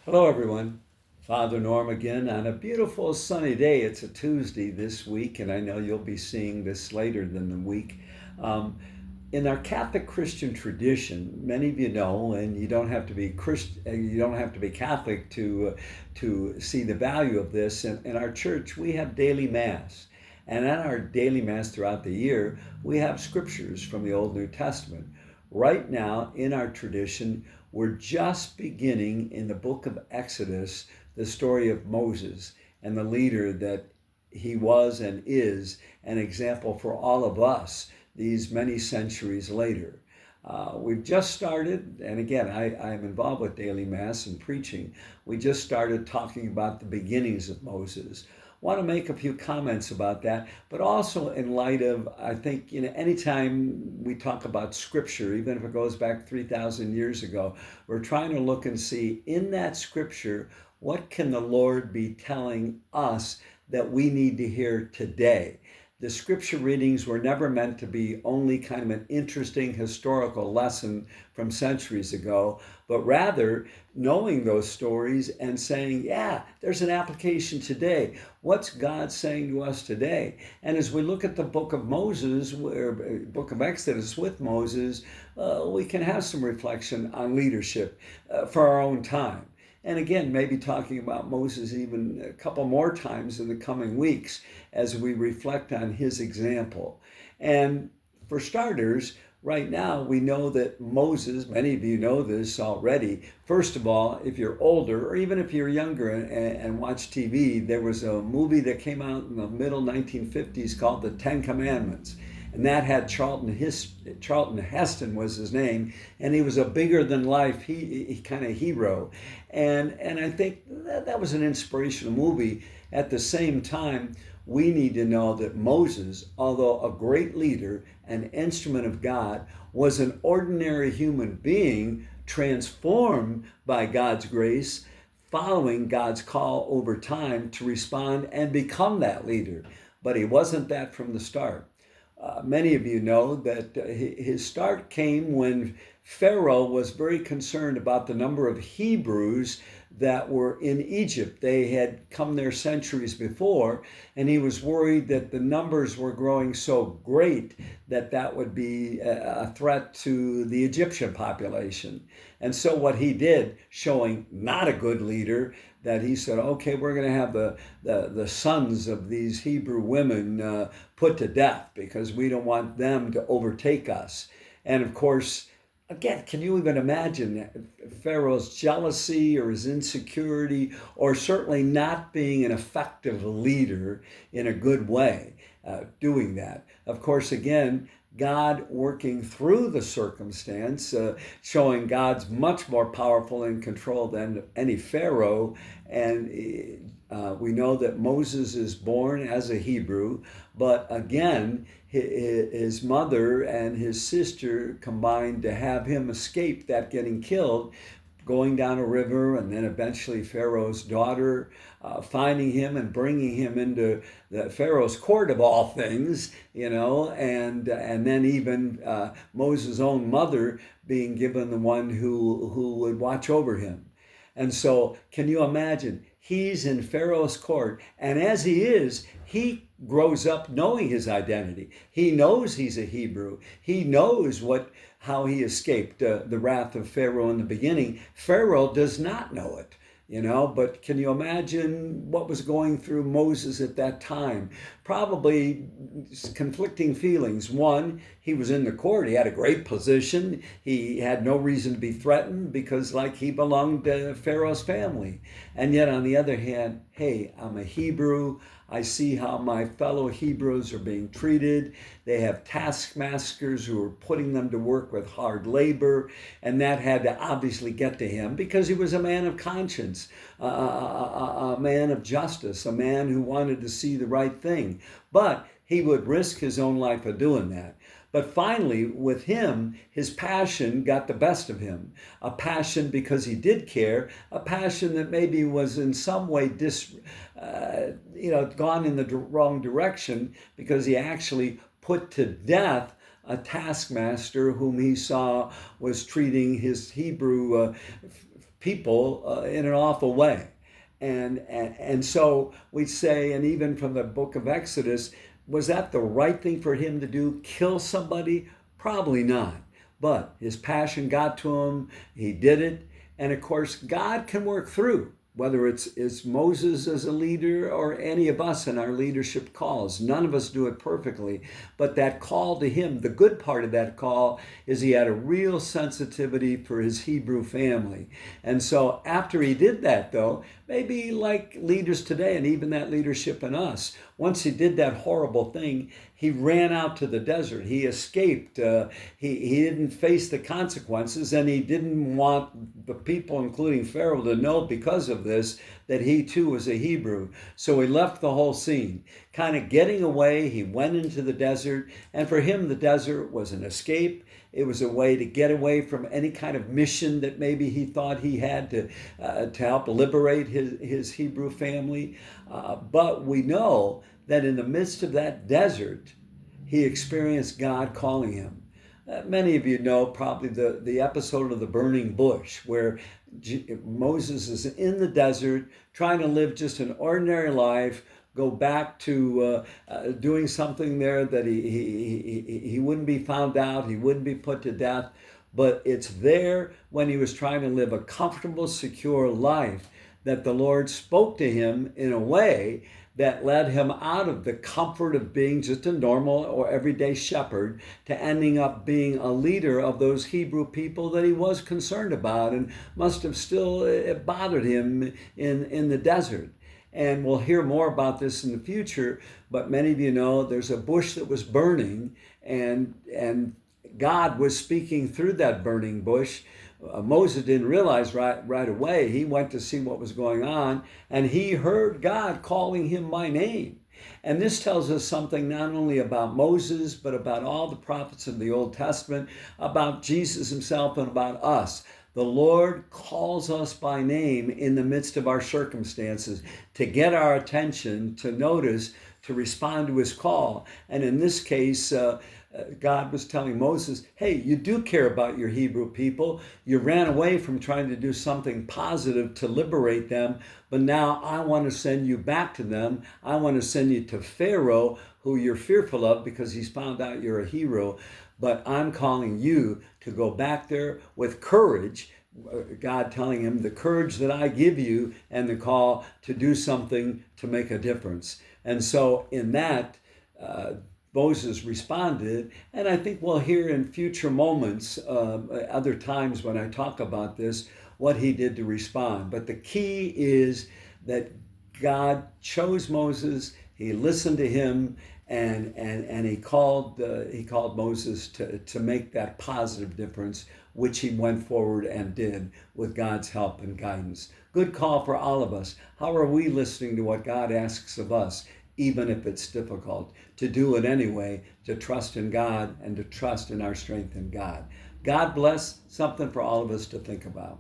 Hello, everyone. Father Norm again on a beautiful sunny day. It's a Tuesday this week, and I know you'll be seeing this later than the week. Um, in our Catholic Christian tradition, many of you know, and you don't have to be you don't have to be Catholic to see the value of this. In our church, we have daily Mass, and at our daily Mass throughout the year, we have scriptures from the Old New Testament. Right now, in our tradition, we're just beginning in the book of Exodus the story of Moses and the leader that he was and is an example for all of us these many centuries later. We've just started, and again, I'm involved with daily Mass and preaching. We just started talking about the beginnings of Moses. Want to make a few comments about that, but also in light of, I think, anytime we talk about scripture, even if it goes back 3,000 years ago, we're trying to look and see in that scripture, what can the Lord be telling us that we need to hear today? The scripture readings were never meant to be only kind of an interesting historical lesson from centuries ago, but rather knowing those stories and saying, yeah, there's an application today. What's God saying to us today? And as we look at the book of Moses, or book of Exodus with Moses, we can have some reflection on leadership for our own time. And again, maybe talking about Moses even a couple more times in the coming weeks as we reflect on his example. And for starters, right now we know that Moses, many of you know this already. First of all, if you're older or even if you're younger and watch TV, there was a movie that came out in the middle 1950s called The Ten Commandments. And that had Charlton Heston was his name, and he was a bigger than life he kind of hero, and I think that was an inspirational movie. At the same time, we need to know that Moses, although a great leader, an instrument of God, was an ordinary human being transformed by God's grace, following God's call over time to respond and become that leader. But he wasn't that from the start. Many of you know that his start came when Pharaoh was very concerned about the number of Hebrews that were in Egypt. They had come there centuries before, and he was worried that the numbers were growing so great that that would be a threat to the Egyptian population. And so what he did, showing not a good leader, that he said, okay, we're going to have the sons of these Hebrew women put to death because we don't want them to overtake us. And of course, again, can you even imagine Pharaoh's jealousy or his insecurity, or certainly not being an effective leader in a good way, doing that? Of course, again, God working through the circumstance, showing God's much more powerful and control than any Pharaoh. And we know that Moses is born as a Hebrew, but again, his mother and his sister combined to have him escape that getting killed, going down a river, and then eventually Pharaoh's daughter finding him and bringing him into the Pharaoh's court of all things, and then even Moses' own mother being given the one who would watch over him. And so, can you imagine? He's in Pharaoh's court, and as he is, he grows up knowing his identity. He knows he's a Hebrew. He knows how he escaped the wrath of Pharaoh in the beginning. Pharaoh does not know it. But can you imagine what was going through Moses at that time? Probably conflicting feelings. One, he was in the court. He had a great position. He had no reason to be threatened because, he belonged to Pharaoh's family. And yet, on the other hand, hey, I'm a Hebrew. I see how my fellow Hebrews are being treated. They have taskmasters who are putting them to work with hard labor, and that had to obviously get to him because he was a man of conscience, a man of justice, a man who wanted to see the right thing. But he would risk his own life of doing that. But finally, with him, his passion got the best of him. A passion because he did care, a passion that maybe was in some way gone in the wrong direction because he actually put to death a taskmaster whom he saw was treating his Hebrew people in an awful way. And so we'd say, and even from the book of Exodus, was that the right thing for him to do? Kill somebody? Probably not. But his passion got to him. He did it. And of course, God can work through, whether it's Moses as a leader or any of us in our leadership calls. None of us do it perfectly. But that call to him, the good part of that call is he had a real sensitivity for his Hebrew family. And so after he did that, though, maybe like leaders today and even that leadership in us, once he did that horrible thing, he ran out to the desert. He escaped. He didn't face the consequences, and he didn't want the people, including Pharaoh, to know because of this that he too was a Hebrew. So he left the whole scene. Kind of getting away, he went into the desert, and for him the desert was an escape. It was a way to get away from any kind of mission that maybe he thought he had to help liberate his Hebrew family. But we know that in the midst of that desert, he experienced God calling him. Many of you know probably the episode of the burning bush, where Moses is in the desert trying to live just an ordinary life, go back to doing something there that he wouldn't be found out, he wouldn't be put to death. But it's there when he was trying to live a comfortable, secure life that the Lord spoke to him in a way that led him out of the comfort of being just a normal or everyday shepherd to ending up being a leader of those Hebrew people that he was concerned about and must have still bothered him in the desert. And we'll hear more about this in the future, but many of you know there's a bush that was burning, and God was speaking through that burning bush. Moses didn't realize right away. He went to see what was going on, and he heard God calling him by name. And this tells us something not only about Moses, but about all the prophets of the Old Testament, about Jesus himself, and about us. The Lord calls us by name in the midst of our circumstances to get our attention, to notice, to respond to his call. And in this case, God was telling Moses, hey, you do care about your Hebrew people. You ran away from trying to do something positive to liberate them, but now I want to send you back to them. I want to send you to Pharaoh, who you're fearful of because he's found out you're a hero. But I'm calling you to go back there with courage. God telling him the courage that I give you and the call to do something to make a difference. And so in that, Moses responded, and I think we'll hear in future moments, other times when I talk about this, what he did to respond. But the key is that God chose Moses, he listened to him, and he called Moses to make that positive difference, which he went forward and did with God's help and guidance. Good call for all of us. How are we listening to what God asks of us, even if it's difficult, to do it anyway, to trust in God and to trust in our strength in God? God bless, something for all of us to think about.